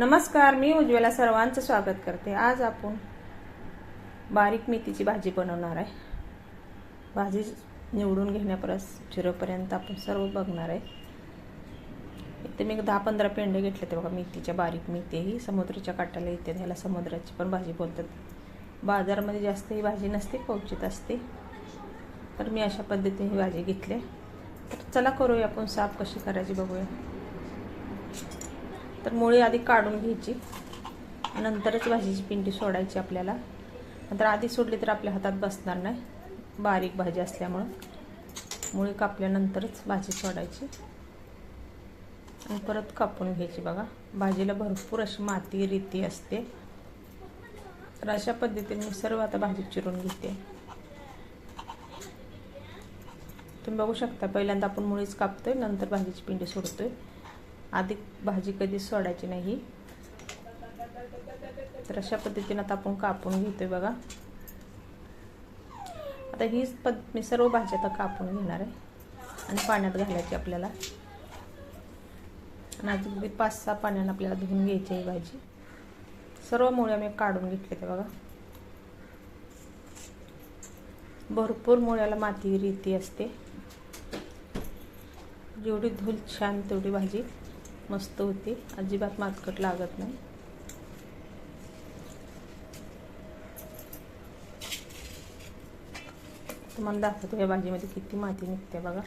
नमस्कार, मी उज्ज्वला सर्वांचं स्वागत करते। आज आपण बारीक मेथीची भाजी बनवणार आहे। भाजी निवडून घेण्यापर्यंत चिरपर्यंत आपण सर्व बघणार आहे। इथे मी 10-15 पेंडे घेतले ते बघा, मेथीच्या बारीक मेथी ही समुद्राच्या काठाला येते, ह्याला समुद्राची पण भाजी बोलतात। बाजारामध्ये जास्त ही भाजी नसते, क्वचित असते, तर मी अशा पद्धतीने ही भाजी घेतली। तर चला करूया आपण साफ कशी करायची बघूया। तर मुळी आधी काढून घ्यायची, नंतरच भाजीची पिंडी सोडायची आपल्याला। नंतर आधी सोडली तर आपल्या हातात बसणार नाही, बारीक भाजी असल्यामुळे मुळी कापल्यानंतरच भाजी सोडायची आणि परत कापून घ्यायची। बघा, भाजीला भरपूर अशी माती रेती असते, तर अशा पद्धतीने मी सर्व आता भाजी चिरून घेते। तुम्ही बघू शकता, पहिल्यांदा आपण मुळीच कापतोय, नंतर भाजीची पिंडी सोडतोय। आधी भाजी कधी सोडायची नाही। तर अशा पद्धतीने आता आपण कापून घेतोय बघा। आता हीच पद्धत मी सर्व भाजी आता कापून घेणार आहे आणि पाण्यात घालायची आपल्याला। आणि अजून 5-6 पाण्याने आपल्याला धुवून घ्यायची ही भाजी। सर्व मुळ्या मी काढून घेतले ते बघा। भरपूर मुळ्याला माती रेती असते, जेवढी धुल छान तेवढी भाजी मस्त होती, अजिबात मातकट लागत नाही। तुम्हाला दाखवतो या भाजीमध्ये किती माती निघते बघा।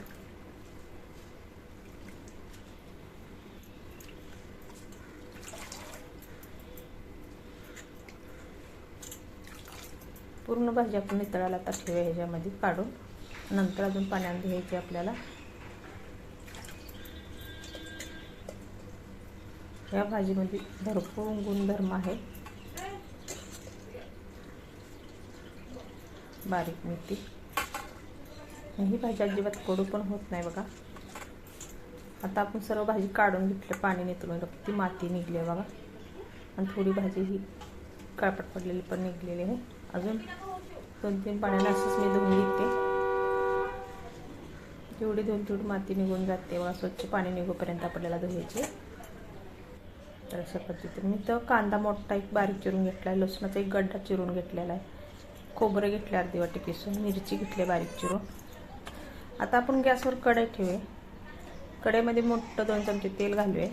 पूर्ण भाजी आपण नितळायला आता ठेवूया ह्याच्यामध्ये काढून, नंतर अजून पाण्यात धुवायची आपल्याला। या भाजीमध्ये भरपूर गुणधर्म आहे। बारीक मेथी ही भाजी अजिबात कडू पण होत नाही बघा। आता आपण सर्व भाजी काढून घेतली, पाणी नितळून किती माती निघली आहे बघा। आणि थोडी भाजी ही काळपट पडलेली पण निघलेली आहे। अजून 2-3 पाण्याने असंच मी धुवून घेते, जेवढी धुवून तेवढी माती निघून जाते बघा। स्वच्छ पाणी निघूपर्यंत आपल्याला धुवायचे। तर अशा पद्धतीने मी तर कांदा मोठा एक बारीक चिरून घेतला आहे, लसूणाचा एक गड्डा चिरून घेतलेला आहे, खोबरं घेतले अर्धी वाटी किसून, मिरची घेतली बारीक चिरून। आता आपण गॅसवर कढई ठेवूया, कढईमध्ये मोठं 2 चमचे तेल घालूया।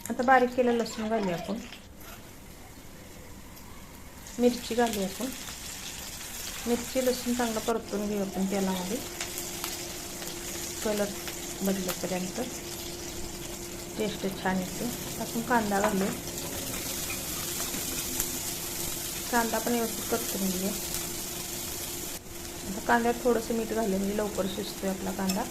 आता बारीक केलेलं लसूण घालूया आपण, मिरची घालूया आपण। मिरची लसूण चांगलं परतून घेऊ आपण तेलामध्ये, कलर बदलेपर्यंत, टेस्ट छान येते। आपण कांदा घालूया, कांदा पण व्यवस्थित परतून घेऊया। आता कांद्यात थोडंसं मीठ घालूया, म्हणजे लवकर शिजतोय आपला कांदा।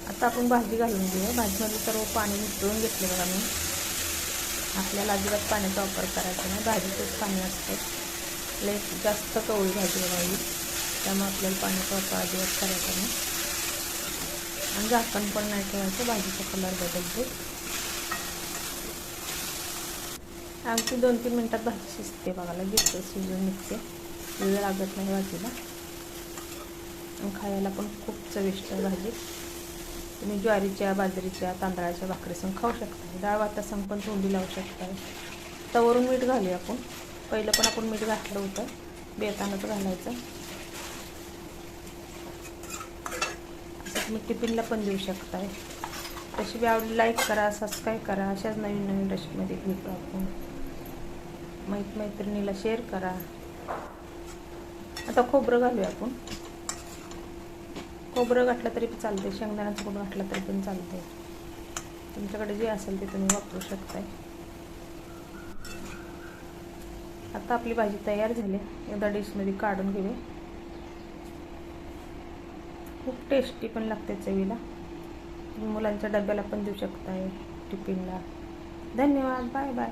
आता आपण भाजी घालून घेऊया। भाजीमध्ये सर्व पाणी नितळून घेतले बघा मी। आपल्याला अजिबात पाण्याचा वापर करायचा नाही, भाजीचंच पाणी असतं, लय जास्त कवळी भाजी बघावी, त्यामुळे आपल्याला पाण्याचा वापर अजिबात करायचा नाही। आणि झाकण पण नाही ठेवायचं, भाजीचा कलर बदलतो। आमची 2-3 मिनिटात भाजी शिजते बघा, लगेच शिजून निघते, वेळ लागत नाही भाजीला। आणि खायला पण खूप चविष्ट आहे भाजी। तुम्ही ज्वारीच्या, बाजरीच्या, तांदळाच्या भाकरीसंग खाऊ शकता, डाळ भातासंग पण तोंडी लावू शकता। तवरून मीठ घालूया आपण, पहिलं पण आपण मीठ घातलं होतं, बेतानंच घालायचं। असं तुम्ही टिफिनला पण देऊ शकता। रेसिपी आवडली लाईक करा, सबस्क्राईब करा। अशाच नवीन नवीन रेसिपीमध्ये भेटू आपण, मैत्रिणीला शेअर करा। आता खोबरं घालूया आपण, खोबरं घातलं तरी चालते, शेंगदाण्याचं खोबरं घातलं तरी पण चालते, तुमच्याकडे जे असेल ते तुम्ही वापरू शकताय। आता आपली भाजी तयार झाली, एकदा डिशमध्ये काढून घेऊया। खूप टेस्टी पण लागते चवीला, तुम्ही मुलांच्या डब्याला पण देऊ शकताय, टिफिनला। धन्यवाद, बाय बाय।